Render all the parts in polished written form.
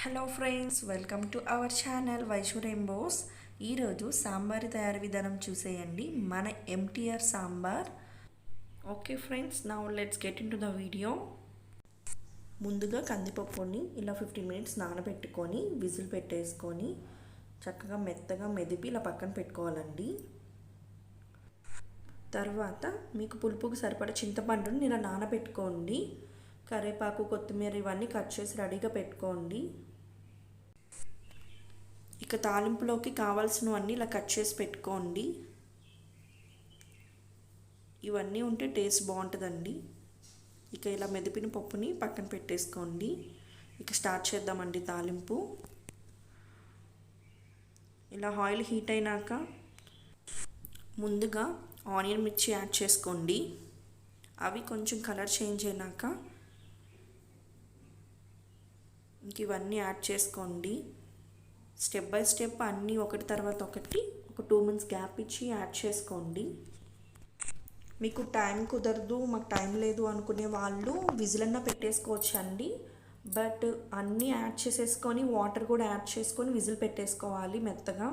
Hello friends, welcome to our channel Vaishu rainbows. ఈరోజు సాంబార్ తయారీ విధానం చూసేయండి. మన MTR sambar. Okay friends, now let's get in to the video. ముందుగా కందిపప్పుని ఇలా 15 మినిట్స్ నానబెట్టుకొని విజిల్ పెట్టేసుకొని చక్కగా మెత్తగా మెదిపి ఇలా పక్కన పెట్టుకోవాలండి. తర్వాత మీకు పులుపుకు సరిపడ చింతపండుని ఇలా నానబెట్టుకోండి. కరివేపాకు, కొత్తిమీర ఇవన్నీ కట్ చేసి రెడీగా పెట్టుకోండి. ఇక తాలింపులోకి కావాల్సినవన్నీ ఇలా కట్ చేసి పెట్టుకోండి. ఇవన్నీ ఉంటే టేస్ట్ బాగుంటుందండి. ఇక ఇలా మెదిపిన పప్పుని పక్కన పెట్టేసుకోండి. ఇక స్టార్ట్ చేద్దామండి తాలింపు. ఇలా ఆయిల్ హీట్ అయినాక ముందుగా ఆనియన్ మిర్చి యాడ్ చేసుకోండి. అవి కొంచెం కలర్ చేంజ్ అయినాక ఇంక ఇవన్నీ యాడ్ చేసుకోండి. స్టెప్ బై స్టెప్ అన్నీ ఒకటి తర్వాత ఒకటి ఒక 2 మినిట్స్ గ్యాప్ ఇచ్చి యాడ్ చేసుకోండి. మీకు టైం కుదరదు, మాకు టైం లేదు అనుకునే వాళ్ళు విజిల్ అన్నా పెట్టేసుకోవచ్చు అండి. బట్ అన్నీ యాడ్ చేసేసుకొని వాటర్ కూడా యాడ్ చేసుకొని విజిల్ పెట్టేసుకోవాలి మెత్తగా.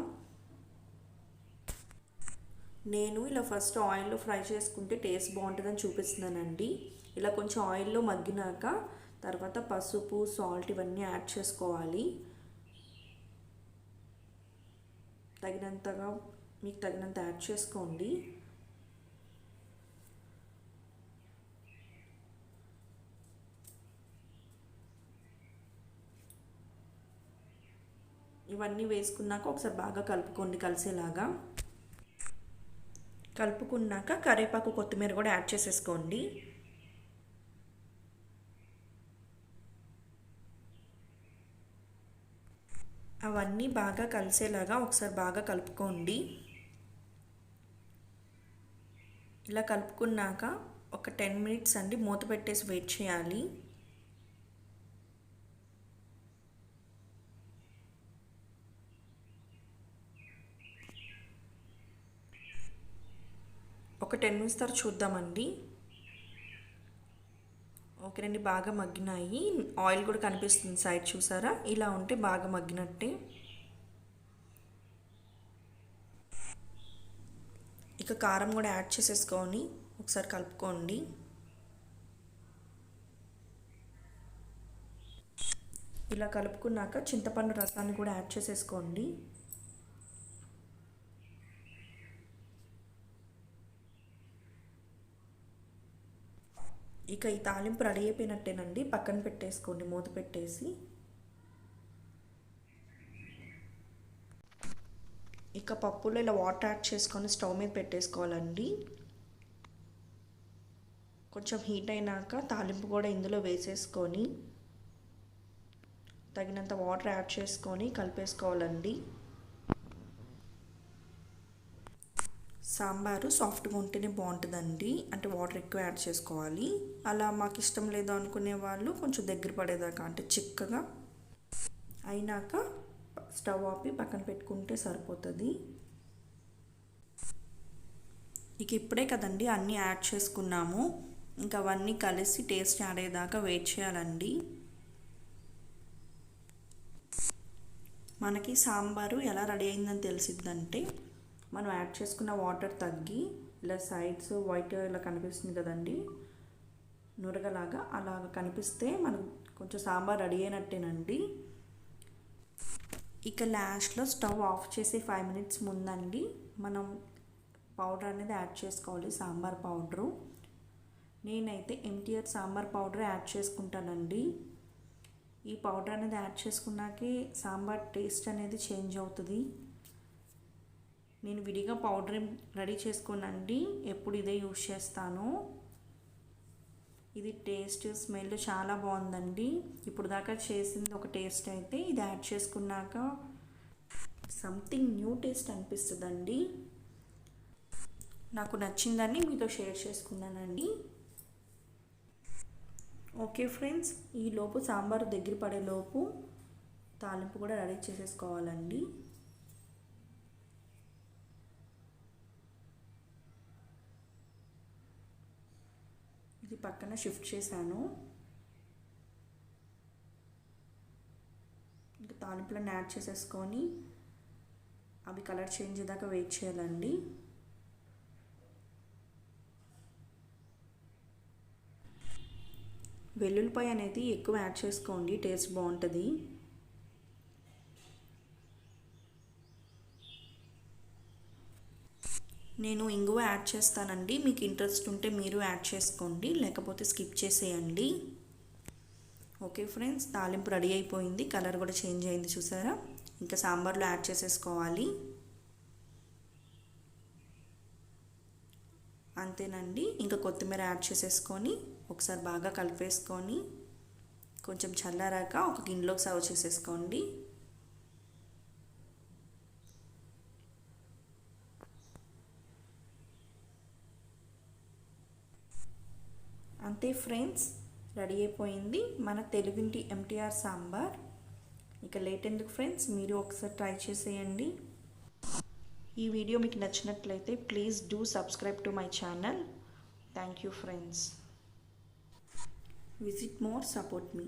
నేను ఇలా ఫస్ట్ ఆయిల్లో ఫ్రై చేసుకుంటే టేస్ట్ బాగుంటుందని చూపిస్తున్నానండి. ఇలా కొంచెం ఆయిల్లో మగ్గినాక తర్వాత పసుపు, సాల్ట్ ఇవన్నీ యాడ్ చేసుకోవాలి. మీకు తగినంత యాడ్ చేసుకోండి. ఇవన్నీ వేసుకున్నాక ఒకసారి బాగా కలుపుకోండి కలిసేలాగా. కలుపుకున్నాక కరివేపాకు, కొత్తిమీర కూడా యాడ్ చేసేసుకోండి. అవన్నీ బాగా కలిసేలాగా ఒకసారి బాగా కలుపుకోండి. ఇలా కలుపుకున్నాక ఒక 10 మినిట్స్ అండి మూత పెట్టేసి వెయిట్ చేయాలి. ఒక 10 మినిట్స్ తర్వాత చూద్దామండి. ఓకేనండి, బాగా మగ్గినాయి. ఆయిల్ కూడా కనిపిస్తుంది సైడ్, చూసారా? ఇలా ఉంటే బాగా మగ్గినట్టే. ఇక కారం కూడా యాడ్ చేసేసుకొని ఒకసారి కలుపుకోండి. ఇలా కలుపుకున్నాక చింతపండు రసాన్ని కూడా యాడ్ చేసేసుకోండి. ఇక ఈ తాలింపు రెడీ అయిపోయినట్టేనండి. పక్కన పెట్టేసుకోండి మూత పెట్టేసి. ఇక పప్పులో ఇలా వాటర్ యాడ్ చేసుకొని స్టవ్ మీద పెట్టేసుకోవాలండి. కొంచెం హీట్ అయినాక తాలింపు కూడా ఇందులో వేసేసుకొని తగినంత వాటర్ యాడ్ చేసుకొని కలిపేసుకోవాలండి. సాంబారు సాఫ్ట్గా ఉంటేనే బాగుంటుందండి, అంటే వాటర్ ఎక్కువ యాడ్ చేసుకోవాలి. అలా మాకు ఇష్టం లేదు అనుకునే వాళ్ళు కొంచెం దగ్గర పడేదాకా, అంటే చిక్కగా అయినాక స్టవ్ ఆపి పక్కన పెట్టుకుంటే సరిపోతుంది. ఇక ఇప్పుడే కదండి అన్నీ యాడ్ చేసుకున్నాము. ఇంకా అవన్నీ కలిసి టేస్ట్ యాడ్ అయ్యేదాకా వెయిట్ చేయాలండి. మనకి సాంబారు ఎలా రెడీ అయిందని తెలిసిద్దంటే మనం యాడ్ చేసుకున్న వాటర్ తగ్గి ఇలా సైడ్స్ వైట్ ఇలా కనిపిస్తుంది కదండి, నురగలాగా అలాగ కనిపిస్తే మనకు కొంచెం సాంబార్ రెడీ అయినట్టేనండి. ఇక లాస్ట్లో స్టవ్ ఆఫ్ చేసి 5 మినిట్స్ ముందండి మనం పౌడర్ అనేది యాడ్ చేసుకోవాలి, సాంబార్ పౌడరు. నేనైతే ఎంటీఆర్ సాంబార్ పౌడర్ యాడ్ చేసుకుంటానండి. ఈ పౌడర్ అనేది యాడ్ చేసుకున్నాకే సాంబార్ టేస్ట్ అనేది చేంజ్ అవుతుంది. నేను విడిగా పౌడర్ రెడీ చేసుకోనండి, ఎప్పుడు ఇదే యూజ్ చేస్తాను. ఇది టేస్ట్, స్మెల్ చాలా బాగుందండి. ఇప్పుడు దాకా చేసింది ఒక టేస్ట్ అయితే ఇది యాడ్ చేసుకున్నాక సంథింగ్ న్యూ టేస్ట్ అనిపిస్తుందండి. నాకు నచ్చిందని మీతో షేర్ చేసుకున్నానండి. ఓకే ఫ్రెండ్స్, ఈలోపు సాంబారు దగ్గర పడేలోపు తాలింపు కూడా రెడీ చేసేసుకోవాలండి. ఇది పక్కన షిఫ్ట్ చేశాను. ఇంకా తాలింపులను యాడ్ చేసేసుకొని అవి కలర్ చేంజ్ అయ్యేదాకా వెయిట్ చేయాలండి. వెల్లుల్లిపాయ అనేది ఎక్కువ యాడ్ చేసుకోండి, టేస్ట్ బాగుంటుంది. నేను ఇంగువ యాడ్ చేస్తానండి, మీకు ఇంట్రెస్ట్ ఉంటే మీరు యాడ్ చేసుకోండి, లేకపోతే స్కిప్ చేసేయండి. ఓకే ఫ్రెండ్స్, తాలింపు రెడీ అయిపోయింది, కలర్ కూడా చేంజ్ అయింది చూసారా. ఇంకా సాంబార్లో యాడ్ చేసేసుకోవాలి. అంతేనండి, ఇంకా కొత్తిమీర యాడ్ చేసేసుకొని ఒకసారి బాగా కలిపేసుకొని కొంచెం చల్లారాక ఒక గిన్నెలోకి సర్వ్ చేసేసుకోండి. అంతే ఫ్రెండ్స్, రెడీ అయిపోయింది మన తెలుగింటి ఎంటీఆర్ సాంబార్. ఇక లేట్ ఎందుకు ఫ్రెండ్స్, మీరు ఒకసారి ట్రై చేసేయండి. ఈ వీడియో మీకు నచ్చినట్లయితే please do subscribe to my channel. Thank you friends. Visit more, support me.